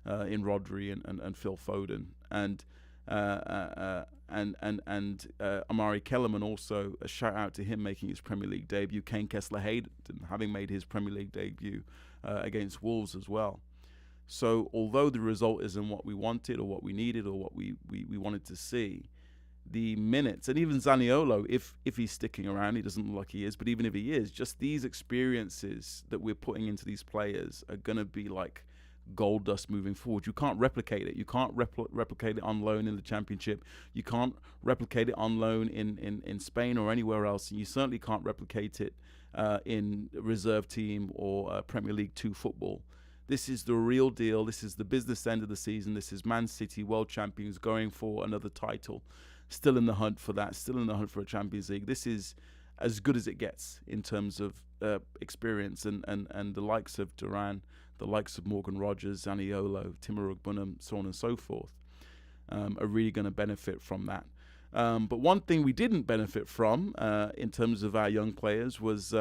in Rodri and Phil Foden, and Amari Kellerman also, a shout out to him making his Premier League debut. Kane Kessler-Hayden having made his Premier League debut against Wolves as well. So although the result isn't what we wanted or what we needed or what we wanted to see, the minutes, and even Zaniolo, if he's sticking around, he doesn't look like he is, but even if he is, just these experiences that we're putting into these players are going to be like gold dust moving forward. You can't replicate it. You can't replicate it on loan in the Championship. You can't replicate it on loan in Spain or anywhere else. And you certainly can't replicate it in reserve team or Premier League 2 football. This is the real deal. This is the business end of the season. This is Man City, world champions, going for another title. Still in the hunt for that. Still in the hunt for a Champions League. This is as good as it gets in terms of experience. And the likes of Duran, the likes of Morgan Rogers, Zaniolo, Tim Bunham, so on and so forth, are really going to benefit from that. But one thing we didn't benefit from in terms of our young players was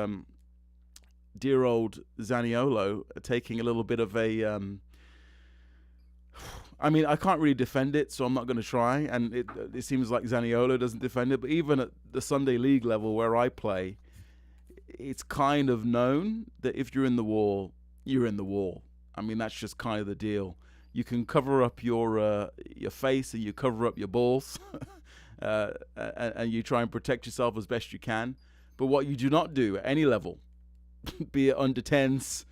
dear old Zaniolo taking a little bit of a... I mean, I can't really defend it, so I'm not going to try. And it seems like Zaniolo doesn't defend it. But even at the Sunday League level where I play, it's kind of known that if you're in the wall, you're in the wall. I mean, that's just kind of the deal. You can cover up your face and you cover up your balls, and you try and protect yourself as best you can. But what you do not do at any level, be it under 10s,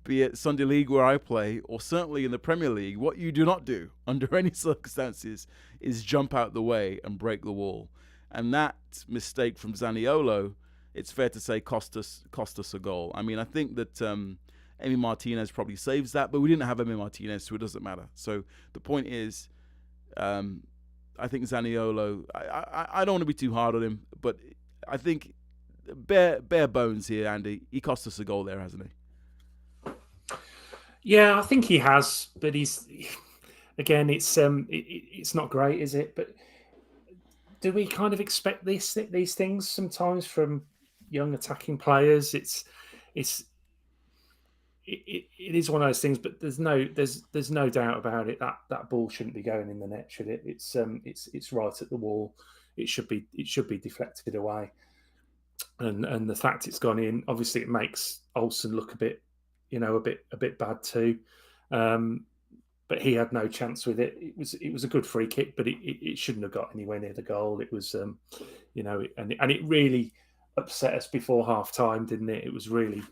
be it Sunday League where I play, or certainly in the Premier League, what you do not do under any circumstances is jump out the way and break the wall. And that mistake from Zaniolo, it's fair to say, cost us a goal. I mean, I think that Emi Martinez probably saves that, but we didn't have Emi Martinez, so it doesn't matter. So the point is, I think Zaniolo, I don't want to be too hard on him, but I think bare bones here, Andy, he cost us a goal there, hasn't he? Yeah, I think he has, but he's again, it's not great, is it? But do we kind of expect these things sometimes from young attacking players? It's it is one of those things, but there's no doubt about it that that ball shouldn't be going in the net, should it? It's right at the wall. It should be deflected away, and the fact it's gone in, obviously, it makes Olsen look a bit, a bit bad too. But he had no chance with it. It was a good free kick, but it shouldn't have got anywhere near the goal. It was, and it really upset us before half time, didn't it? It was really,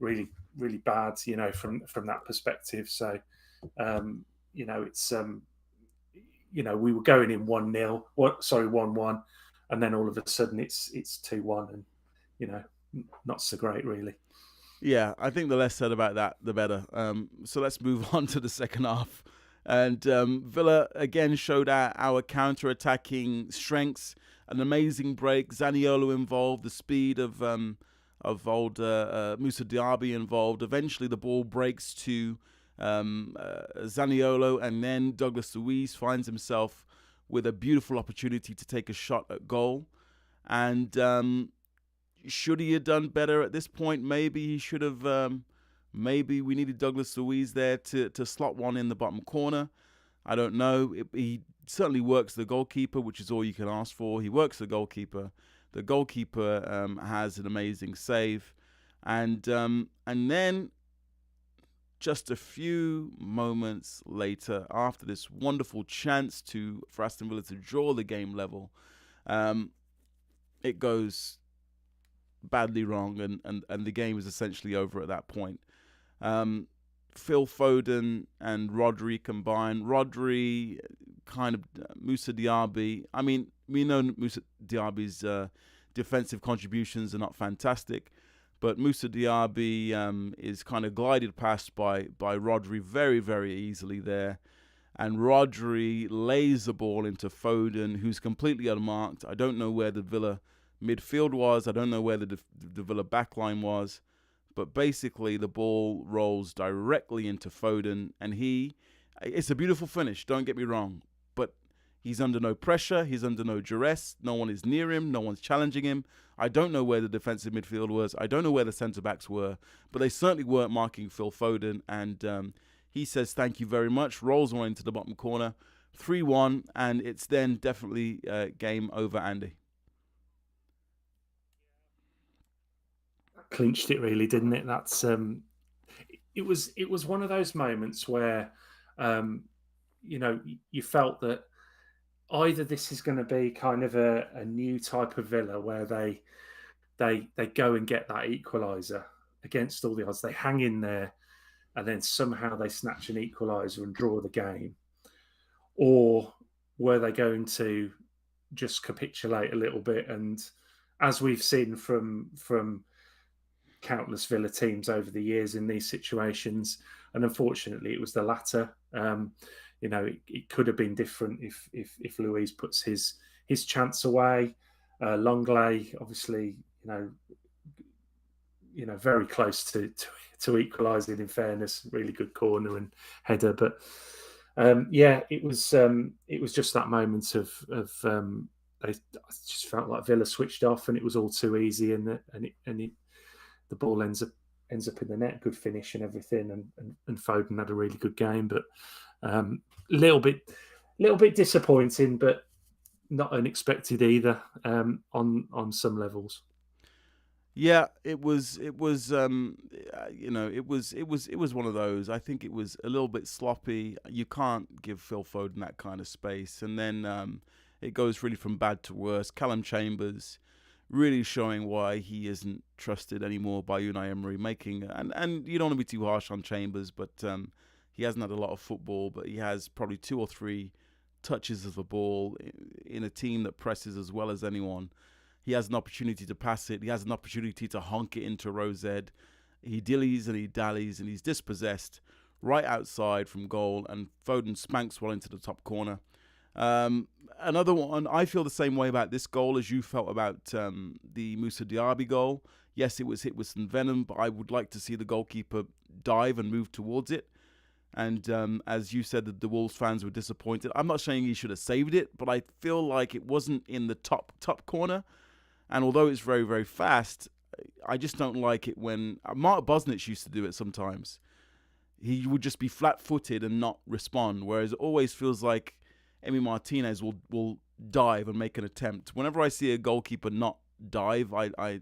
really, really bad, from that perspective. So, it's we were going in 1-0, 1-1, and then all of a sudden it's 2-1, and not so great really. Yeah, I think the less said about that, the better. So let's move on to the second half. And Villa again showed our counter-attacking strengths. An amazing break. Zaniolo involved. The speed of old Moussa Diaby involved. Eventually, the ball breaks to Zaniolo, and then Douglas Luiz finds himself with a beautiful opportunity to take a shot at goal. And should he have done better at this point? Maybe he should have. Maybe we needed Douglas Luiz there to slot one in the bottom corner. I don't know. He certainly works the goalkeeper, which is all you can ask for. He works the goalkeeper. The goalkeeper has an amazing save, and then just a few moments later, after this wonderful chance for Aston Villa to draw the game level, it goes badly wrong, and the game is essentially over at that point. Phil Foden and Rodri combined. Rodri kind of Moussa Diaby. I mean, we know Moussa Diaby's defensive contributions are not fantastic, but Moussa Diaby is kind of glided past by Rodri very, very easily there. And Rodri lays the ball into Foden, who's completely unmarked. I don't know where the Villa midfield was. I don't know where the Villa backline was. But basically, the ball rolls directly into Foden, and it's a beautiful finish, don't get me wrong, but he's under no pressure, he's under no duress, no one is near him, no one's challenging him. I don't know where the defensive midfield was, I don't know where the centre-backs were, but they certainly weren't marking Phil Foden, and he says thank you very much, rolls one into the bottom corner, 3-1, and it's then definitely game over, Andy. Clinched it really, didn't it? That's it was one of those moments where you felt that either this is going to be kind of a new type of Villa where they go and get that equaliser against all the odds, they hang in there, and then somehow they snatch an equaliser and draw the game, or were they going to just capitulate a little bit? And as we've seen from countless Villa teams over the years in these situations, and unfortunately it was the latter. It could have been different if Luiz puts his chance away. Longley, obviously, very close to equalising. In fairness, really good corner and header, but it was just that moment of I just felt like Villa switched off, and it was all too easy, and the ball ends up in the net. Good finish and everything, and Foden had a really good game, but a little bit disappointing, but not unexpected either on some levels. Yeah, it was one of those. I think it was a little bit sloppy. You can't give Phil Foden that kind of space, and then it goes really from bad to worse. Callum Chambers really showing why he isn't trusted anymore by Unai Emery, and you don't want to be too harsh on Chambers, but he hasn't had a lot of football, but he has probably 2 or 3 touches of the ball in a team that presses as well as anyone. He has an opportunity to pass it. He has an opportunity to honk it into Rosed. He dillies and he dallies, and he's dispossessed right outside from goal, and Foden spanks one into the top corner. Another one, I feel the same way about this goal as you felt about the Moussa Diaby goal. Yes, it was hit with some venom, but I would like to see the goalkeeper dive and move towards it. And as you said, the Wolves fans were disappointed. I'm not saying he should have saved it, but I feel like it wasn't in the top corner. And although it's very, very fast, I just don't like it when Mark Bosnich used to do it sometimes. He would just be flat-footed and not respond, whereas it always feels like Emi Martinez will dive and make an attempt. Whenever I see a goalkeeper not dive, I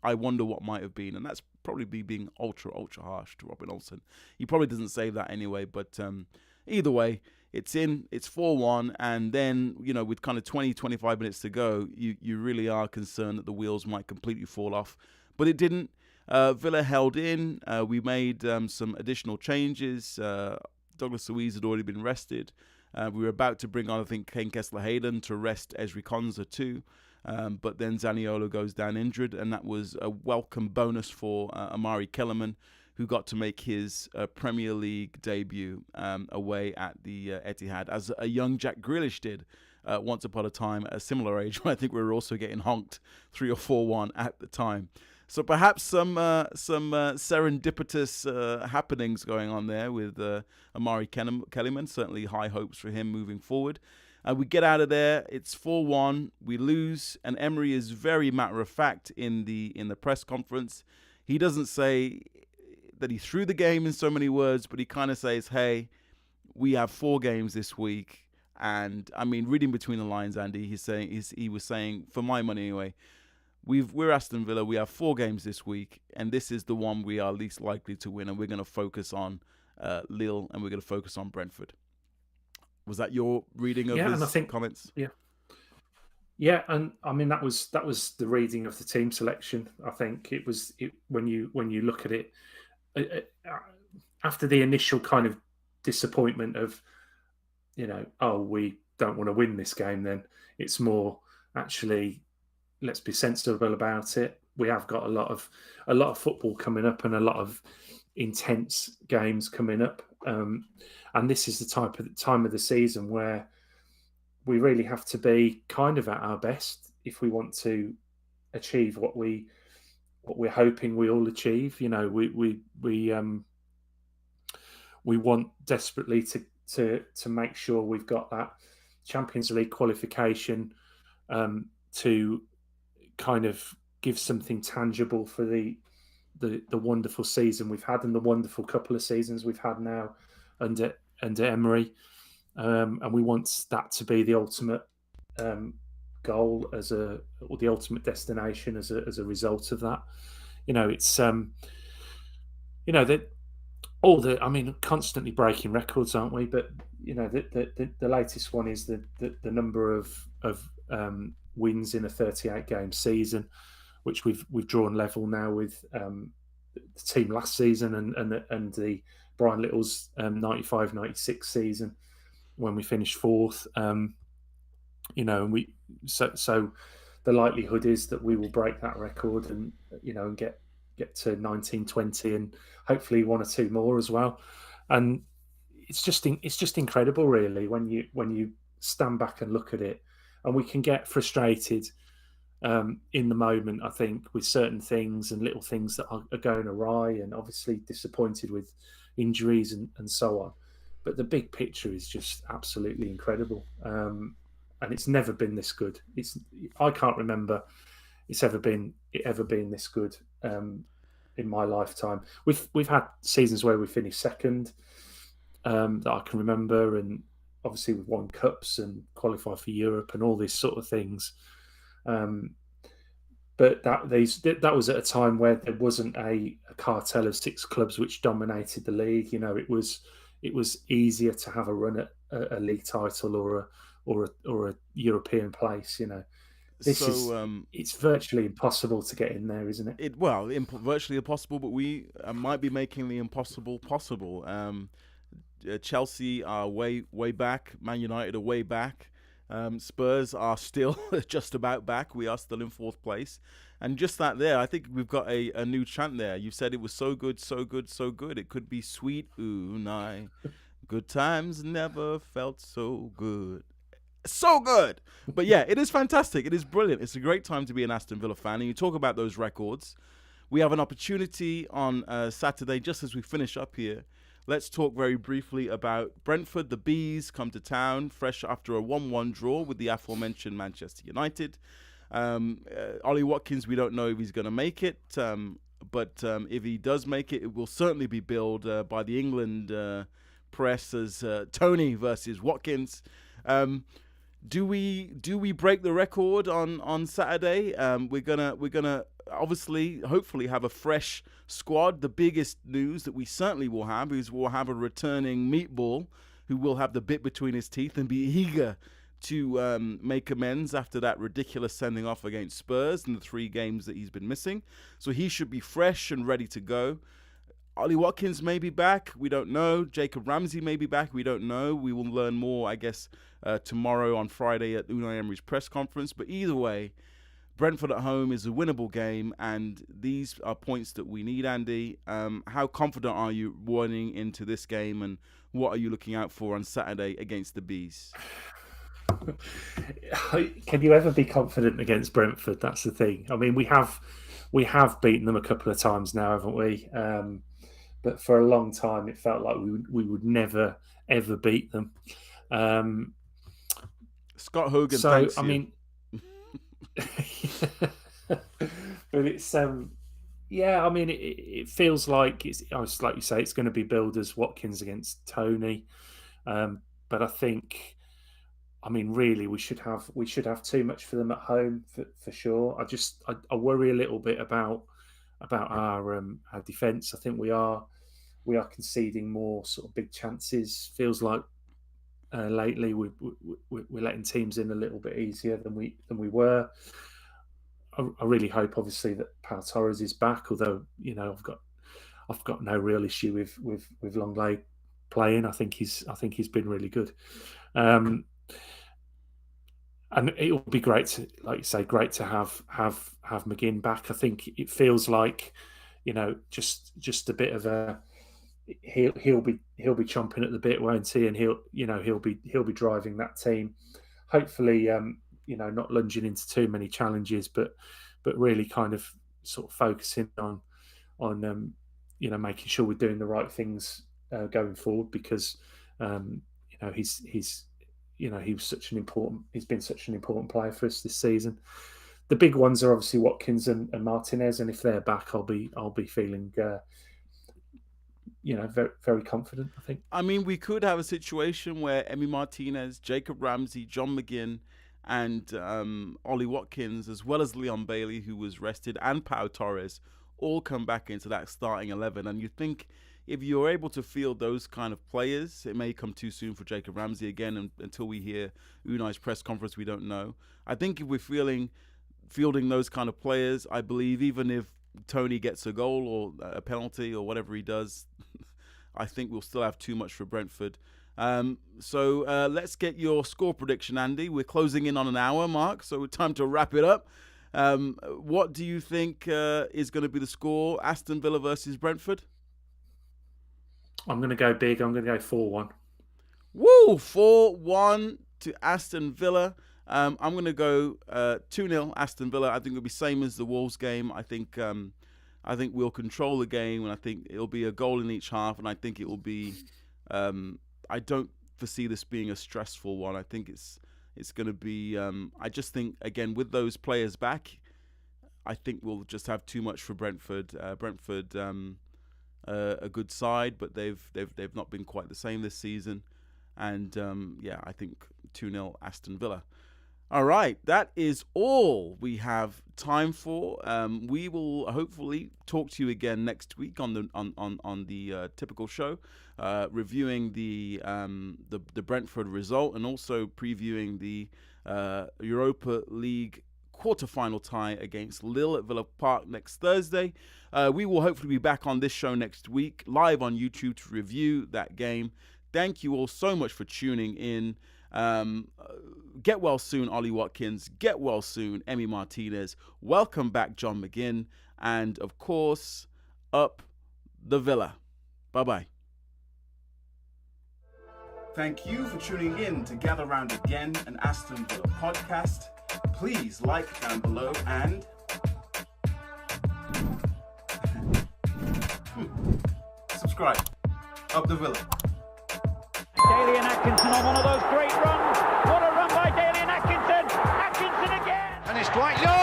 wonder what might have been, and that's probably being ultra harsh to Robin Olsen. He probably doesn't save that anyway, but either way, it's 4-1, and then, with kind of 20-25 minutes to go, you really are concerned that the wheels might completely fall off, but it didn't. Villa held in. We made some additional changes. Douglas Luiz had already been rested. We were about to bring on, I think, Kane Kessler-Hayden to rest Ezri Konsa too. But then Zaniolo goes down injured, and that was a welcome bonus for Amari Kellerman, who got to make his Premier League debut away at the Etihad, as a young Jack Grealish did once upon a time at a similar age, when I think we were also getting honked 3 or 4-1 at the time. So perhaps some serendipitous happenings going on there with Amari Kellerman. Certainly high hopes for him moving forward. We get out of there. It's 4-1. We lose, and Emery is very matter of fact in the press conference. He doesn't say that he threw the game in so many words, but he kind of says, "Hey, we have 4 games this week." And I mean, reading between the lines, Andy, he was saying, for my money anyway, we're Aston Villa. We have 4 games this week, and this is the one we are least likely to win. And we're going to focus on Lille, and we're going to focus on Brentford. Was that your reading of his comments? Yeah, and I mean that was the reading of the team selection. I think it was when you look at it after the initial kind of disappointment of, we don't want to win this game. Then it's more actually, let's be sensible about it. We have got a lot of football coming up and a lot of intense games coming up, and this is the time of the season where we really have to be kind of at our best if we want to achieve what we're hoping we all achieve. We want desperately to make sure we've got that Champions League qualification to kind of give something tangible for the wonderful season we've had and the wonderful couple of seasons we've had now under Emery, and we want that to be the ultimate goal or the ultimate destination as a result of that. It's constantly breaking records, aren't we? But the latest one is the number of wins in a 38-game season, which we've drawn level now with the team last season and the Brian Little's 95-96 season when we finished 4th. And so the likelihood is that we will break that record and and get to 19-20 and hopefully 1 or 2 more as well. And it's just incredible, really, when you stand back and look at it. And we can get frustrated in the moment, I think, with certain things and little things that are going awry, and obviously disappointed with injuries and so on. But the big picture is just absolutely incredible, and it's never been this good. I can't remember it's ever been this good in my lifetime. We've had seasons where we finished second that I can remember, and obviously we've won cups and qualified for Europe and all these sort of things. But that was at a time where there wasn't a cartel of 6 clubs which dominated the league. It was easier to have a run at a league title or a European place. It's virtually impossible to get in there, isn't it? Virtually impossible, but we might be making the impossible possible. Chelsea are way back. Man United are way back. Spurs are still just about back. We are still in 4th place. And just that there, I think we've got a new chant there. You said it was so good, so good, so good. It could be sweet Unai. Good times never felt so good. So good. But yeah, it is fantastic. It is brilliant. It's a great time to be an Aston Villa fan. And you talk about those records. We have an opportunity on Saturday, just as we finish up here. Let's talk very briefly about Brentford. The Bees come to town fresh after a 1-1 draw with the aforementioned Manchester United. Ollie Watkins, we don't know if he's going to make it, but if he does make it, it will certainly be billed by the England press as Tony versus Watkins. Do we break the record on Saturday? We're gonna obviously, hopefully, have a fresh squad. The biggest news that we certainly will have is we'll have a returning meatball who will have the bit between his teeth and be eager to make amends after that ridiculous sending off against Spurs in the 3 games that he's been missing. So he should be fresh and ready to go. Ollie Watkins may be back. We don't know. Jacob Ramsey may be back. We don't know. We will learn more, I guess, tomorrow on Friday at Unai Emery's press conference. But either way, Brentford at home is a winnable game, and these are points that we need, Andy. How confident are you running into this game, and what are you looking out for on Saturday against the Bees? Can you ever be confident against Brentford? That's the thing. I mean, we have beaten them a couple of times now, haven't we? But for a long time, it felt like we would never ever beat them. Scott Hogan, thanks you. I mean, but it's yeah. I mean, it feels like it's like you say, it's going to be Builders Watkins against Tony. But I think, I mean, really, we should have too much for them at home for sure. I worry a little bit about our defence. I think we are conceding more sort of big chances. Feels like lately we're letting teams in a little bit easier than we were. I really hope, obviously, that Pau Torres is back. Although, you know, I've got no real issue with Longley playing. I think he's been really good. And it will be great to, like you say, great to have McGinn back. I think it feels like, you know, just a bit of a he'll be chomping at the bit, won't he? And he'll be driving that team. Hopefully, you know, not lunging into too many challenges, but really kind of sort of focusing on you know, making sure we're doing the right things going forward, because you know, he's been such an important player for us this season. The big ones are obviously Watkins and Martinez, and if they're back, I'll be feeling you know, very, very confident, I think. I mean, we could have a situation where Emi Martinez, Jacob Ramsey, John McGinn, and Ollie Watkins, as well as Leon Bailey, who was rested, and Pau Torres, all come back into that starting 11. And you think, if you're able to field those kind of players, it may come too soon for Jacob Ramsey again, and until we hear Unai's press conference, we don't know. I think if we're fielding those kind of players, I believe even if Tony gets a goal or a penalty or whatever he does, I think we'll still have too much for Brentford. So let's get your score prediction, Andy. We're closing in on an hour mark, so it's time to wrap it up. What do you think is going to be the score? Aston Villa versus Brentford? I'm going to go big. I'm going to go 4-1. Woo! 4-1 to Aston Villa. I'm going to go 2-0 Aston Villa. I think it'll be same as the Wolves game. I think we'll control the game, and I think it'll be a goal in each half, and I think it will be... I don't foresee this being a stressful one. I think it's going to be... I just think, again, with those players back, I think we'll just have too much for Brentford. Brentford, a good side, but they've not been quite the same this season. And, I think 2-0 Aston Villa. All right, that is all we have time for. We will hopefully talk to you again next week on the typical show, reviewing the Brentford result and also previewing the Europa League quarter-final tie against Lille at Villa Park next Thursday. We will hopefully be back on this show next week, live on YouTube to review that game. Thank you all so much for tuning in. Get well soon, Ollie Watkins. Get well soon, Emi Martinez. Welcome back, John McGinn. And, of course, up the Villa. Bye-bye. Thank you for tuning in to Gather Round Again, an Aston Villa podcast. Please like down below and... subscribe. Up the Villa. Daly and Atkinson on one of those great runs. What a run by Daly and Atkinson! Atkinson again! And it's strike. No!